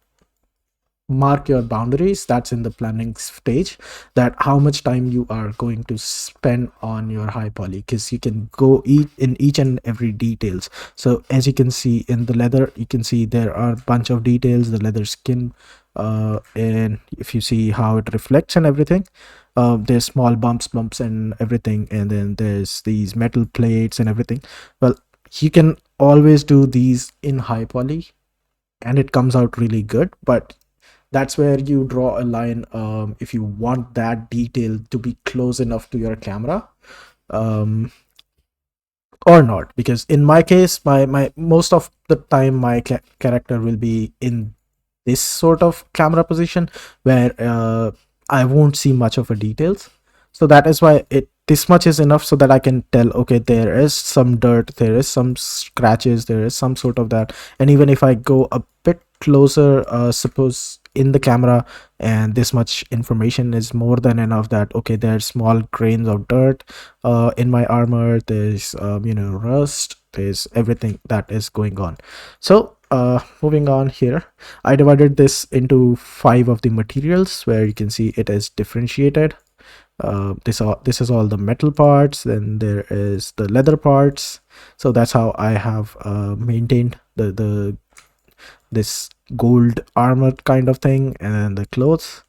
A: mark your boundaries. That's in the planning stage, that how much time you are going to spend on your high poly, because you can go in each and every details. So as you can see in the leather, you can see there are a bunch of details, the leather skin, and if you see how it reflects and everything, there's small bumps and everything, and then there's these metal plates and everything. Well, you can always do these in high poly and it comes out really good, but that's where you draw a line. If you want that detail to be close enough to your camera, or not, because in my case, my most of the time my character will be in this sort of camera position where I won't see much of a details. So that is why this much is enough, so that I can tell, okay, there is some dirt, there is some scratches, there is some sort of that. And even if I go a bit closer, suppose in the camera, and this much information is more than enough that okay, there's small grains of dirt in my armor, there's rust, there's everything that is going on. So moving on here, I divided this into 5 of the materials where you can see it is differentiated. This is all the metal parts, then there is the leather parts. So that's how I have maintained the this gold armor kind of thing, and then the clothes.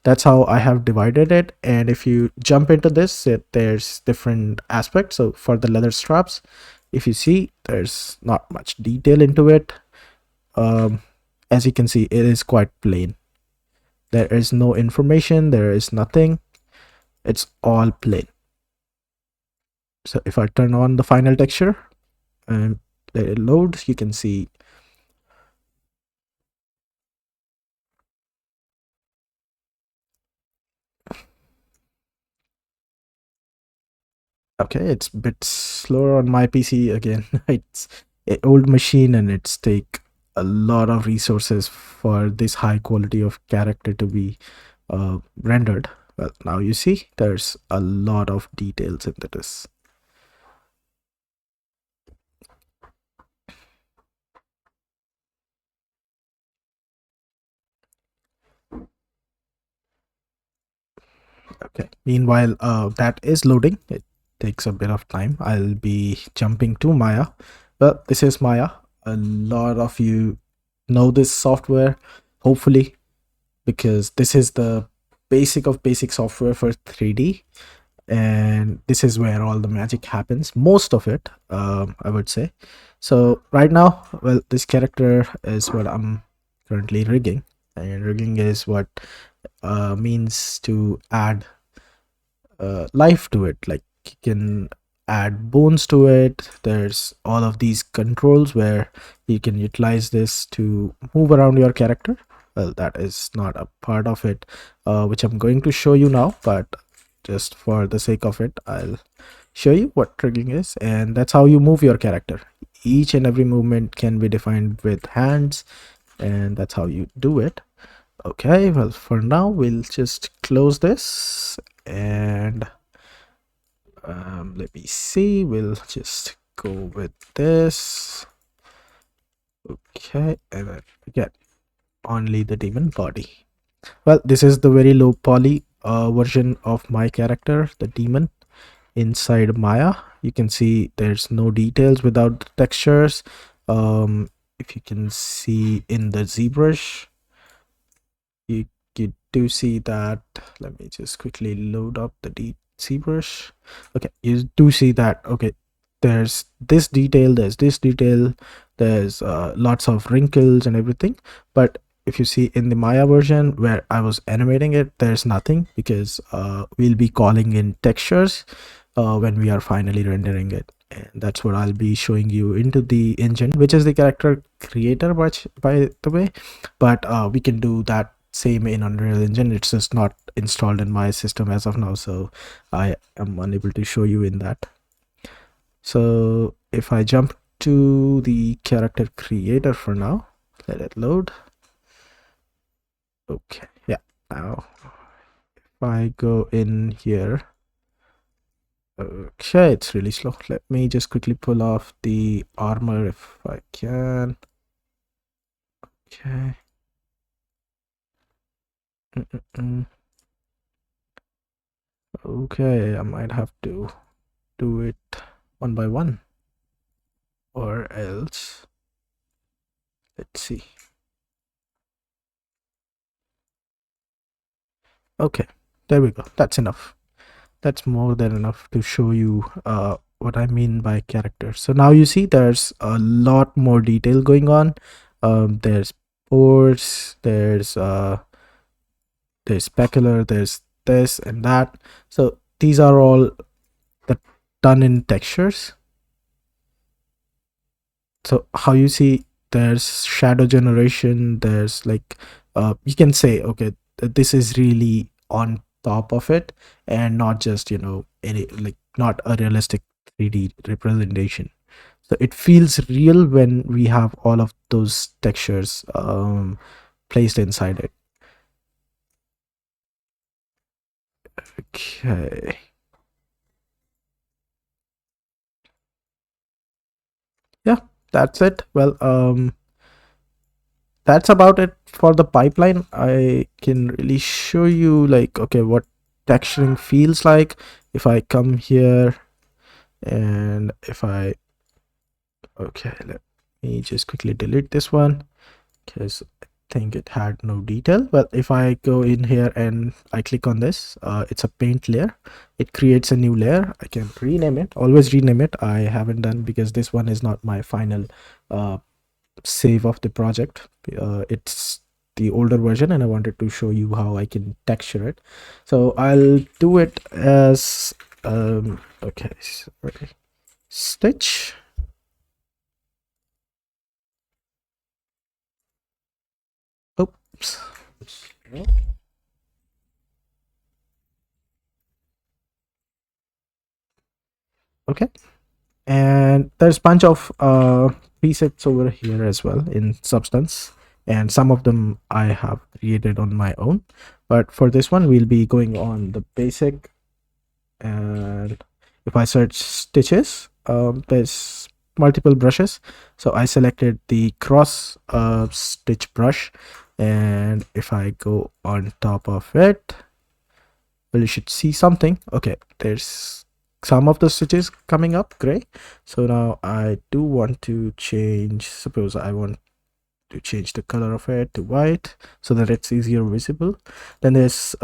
A: That's how I have divided it. And if you jump into this, there's different aspects. So for the leather straps, if you see, there's not much detail into it. um, as you can see, it is quite plain. There is no information, there is nothing, it's all plain. So if I turn on the final texture and let it load, you can see, okay, it's a bit slower on my PC again. It's an old machine and it's take a lot of resources for this high quality of character to be rendered. Well, now you see there's a lot of details into this. Okay, meanwhile that is loading, it takes a bit of time. I'll be jumping to Maya. Well, this is Maya. A lot of you know this software, hopefully, because this is the basic of basic software for 3D, and this is where all the magic happens, most of it, I would say. So right now, well, this character is what I'm currently rigging, and rigging is what means to add life to it. Like you can add bones to it. There's all of these controls where you can utilize this to move around your character. Well, that is not a part of it which I'm going to show you now, but just for the sake of it, I'll show you what triggering is. And that's how you move your character. Each and every movement can be defined with hands, and that's how you do it. Okay, well, for now we'll just close this, and let me see, we'll just go with this. Okay, and then again, only the demon body. Well, this is the very low poly version of my character, the demon. Inside Maya, you can see there's no details without the textures. If you can see in the ZBrush, you do see that. Let me just quickly load up the ZBrush. Okay, you do see that. Okay, there's this detail, there's this detail, there's lots of wrinkles and everything. But if you see in the Maya version where I was animating it, there's nothing, because we'll be calling in textures when we are finally rendering it. And that's what I'll be showing you into the engine, which is the character creator, by the way. But we can do that same in Unreal Engine. It's just not installed in my system as of now, so I am unable to show you in that. So if I jump to the character creator for now, let it load. Okay, yeah, now if I go in here, okay, it's really slow. Let me just quickly pull off the armor if I can. Okay. Okay, I might have to do it one by one, or else, let's see. Okay, there we go. That's enough. That's more than enough to show you what I mean by character. So now you see there's a lot more detail going on. There's pores, there's specular, there's this and that. So these are all done in textures. So how you see there's shadow generation, there's like you can say, okay, this is really on top of it, and not just any, like, not a realistic 3D representation. So it feels real when we have all of those textures placed inside it. Okay. Yeah, that's it. Well, that's about it for the pipeline. I can really show you like, okay, what texturing feels like if I come here and if I, okay, let me just quickly delete this one because I think it had no detail. But if I go in here and I click on this, it's a paint layer. It creates a new layer. I can rename it, always rename it. I haven't done because this one is not my final save of the project. It's the older version and I wanted to show you how I can texture it. So I'll do it as okay, sorry. Stitch. Oops. Okay, and there's bunch of presets over here as well in Substance, and some of them I have created on my own, but for this one we'll be going on the basic. And if I search stitches, there's multiple brushes, so I selected the cross stitch brush, and if I go on top of it, well, you should see something. Okay, there's some of the stitches coming up gray. So now I do want to change, suppose I want to change the color of it to white so that it's easier visible. Then there's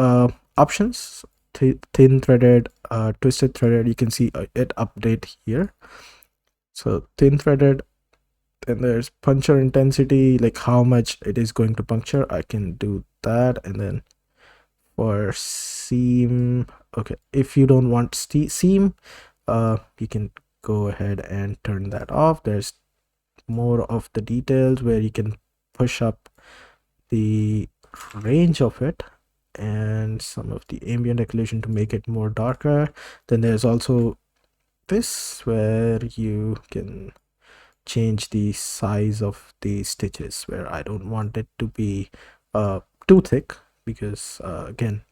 A: options, thin threaded, twisted threaded. You can see it update here. So thin threaded, and there's puncture intensity, like how much it is going to puncture. I can do that. And then for seam, okay, if you don't want seam, you can go ahead and turn that off. There's more of the details where you can push up the range of it and some of the ambient occlusion to make it more darker. Then there's also this where you can change the size of the stitches, where I don't want it to be too thick because again,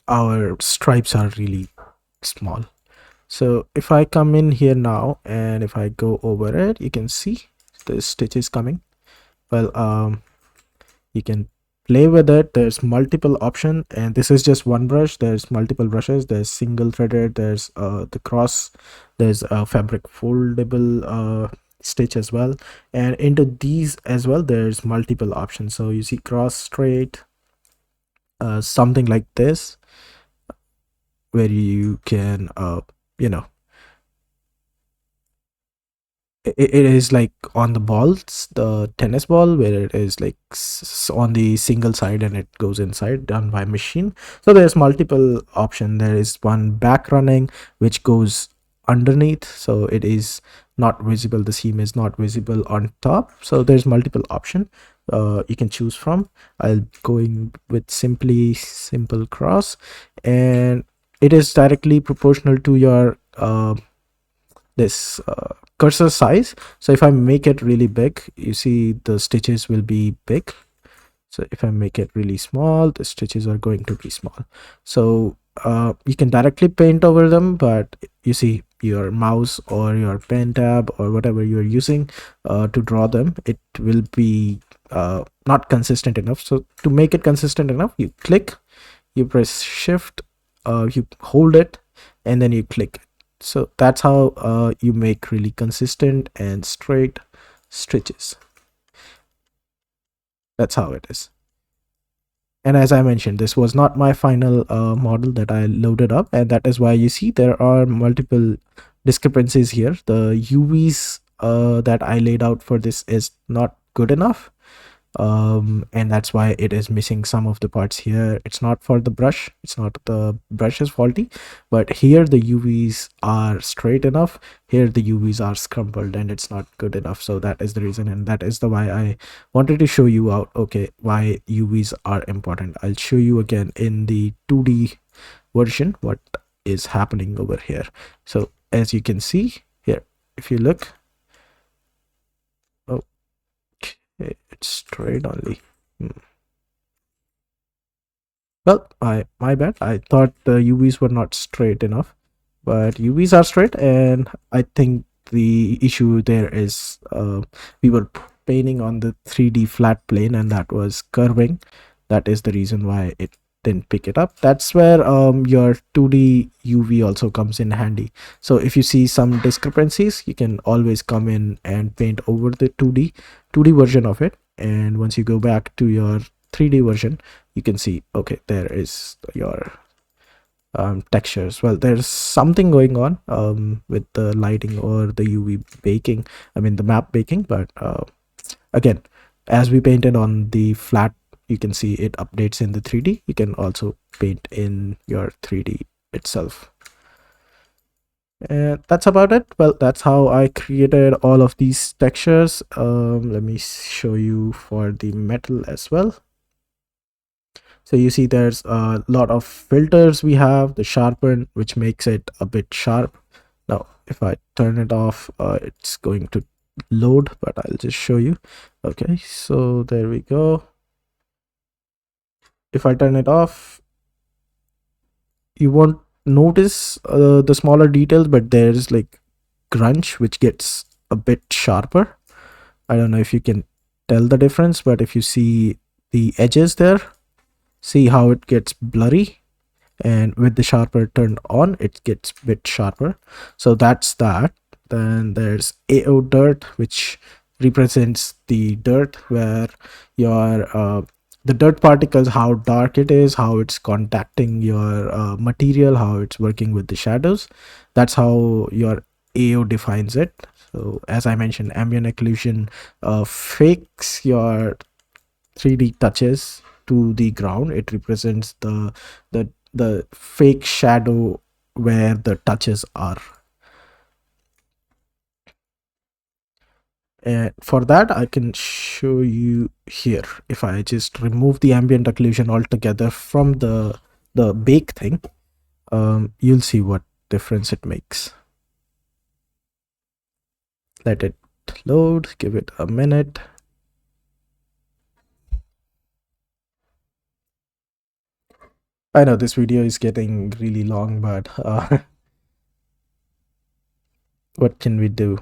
A: our stripes are really small. So if I come in here now and if I go over it, you can see the stitches coming. Well, you can play with it. There's multiple option, and this is just one brush. There's multiple brushes. There's single threaded, there's the cross, there's a fabric foldable stitch as well, and into these as well there's multiple options. So you see cross, straight, something like this, where you can you know, it is like on the balls, the tennis ball, where it is like on the single side and it goes inside, done by machine. So there's multiple option. There is one back running which goes underneath, so it is not visible, the seam is not visible on top. So there's multiple option you can choose from. I'll going with simple cross, and it is directly proportional to your this cursor size. So if I make it really big, you see the stitches will be big. So if I make it really small, the stitches are going to be small. So you can directly paint over them, but you see your mouse or your pen tab or whatever you're using to draw them, it will be not consistent enough. So to make it consistent enough, you click, you press shift, you hold it, and then you click. So that's how you make really consistent and straight stitches. That's how it is. And as I mentioned, this was not my final model that I loaded up, and that is why you see there are multiple discrepancies here. The UVs that I laid out for this is not good enough, and that's why it is missing some of the parts here. It's not for the brush, it's not the brush is faulty, but here the UVs are straight enough, here the UVs are scrumpled and it's not good enough. So that is the reason, and that is the why I wanted to show you out, okay, why UVs are important. I'll show you again in the 2D version what is happening over here. So as you can see here, if you look, oh, okay, it's straight only. Well, my bad. I thought the UVs were not straight enough, but UVs are straight, and I think the issue there is we were painting on the 3D flat plane, and that was curving. That is the reason why it didn't pick it up. That's where your 2D UV also comes in handy. So if you see some discrepancies, you can always come in and paint over the 2D version of it, and once you go back to your 3D version, you can see, okay, there is your textures. Well, there's something going on with the lighting or the UV baking, I mean the map baking, but again, as we painted on the flat, you can see it updates in the 3D. You can also paint in your 3D itself. And that's about it. Well, that's how I created all of these textures. Let me show you for the metal as well. So you see there's a lot of filters. We have the sharpen, which makes it a bit sharp. Now if I turn it off, it's going to load, but I'll just show you. Okay, so there we go. If I turn it off, you won't notice the smaller details, but there's like grunge which gets a bit sharper. I don't know if you can tell the difference, but if you see the edges there, see how it gets blurry, and with the sharper turned on it gets a bit sharper. So that's that. Then there's AO dirt, which represents the dirt, where your the dirt particles, how dark it is, how it's contacting your material, how it's working with the shadows. That's how your AO defines it. So as I mentioned, ambient occlusion fakes your 3D touches to the ground. It represents the fake shadow where the touches are. And for that, I can show you here. If I just remove the ambient occlusion altogether from the bake thing, you'll see what difference it makes. Let it load, give it a minute. I know this video is getting really long, but what can we do?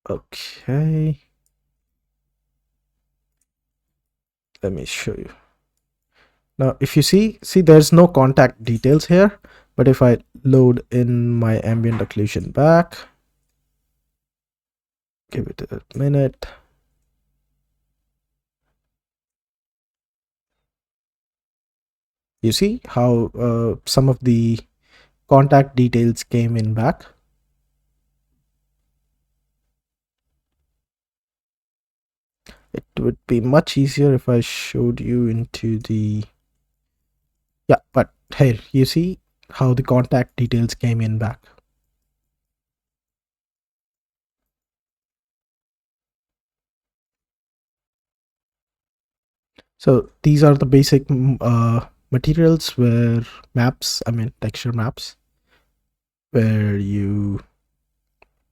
A: Okay, let me show you. Now if you see there's no contact details here, but if I load in my ambient occlusion back, give it a minute. You see how some of the contact details came in back. It would be much easier if I showed you into the, yeah, but here you see how the contact details came in back. So these are the basic materials where maps, I mean texture maps, where you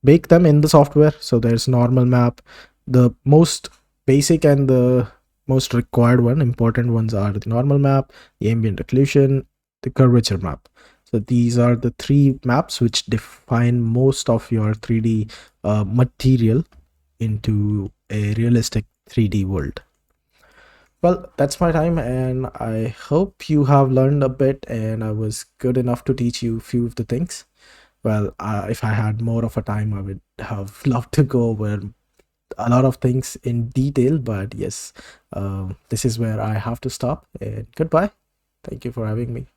A: bake them in the software. So there's normal map. The most basic and the most required one, important ones, are the normal map, the ambient occlusion, the curvature map. So these are the three maps which define most of your 3D material into a realistic 3D world. Well, that's my time, and I hope you have learned a bit, and I was good enough to teach you a few of the things. Well, if I had more of a time, I would have loved to go over a lot of things in detail, but yes, this is where I have to stop, and goodbye. Thank you for having me.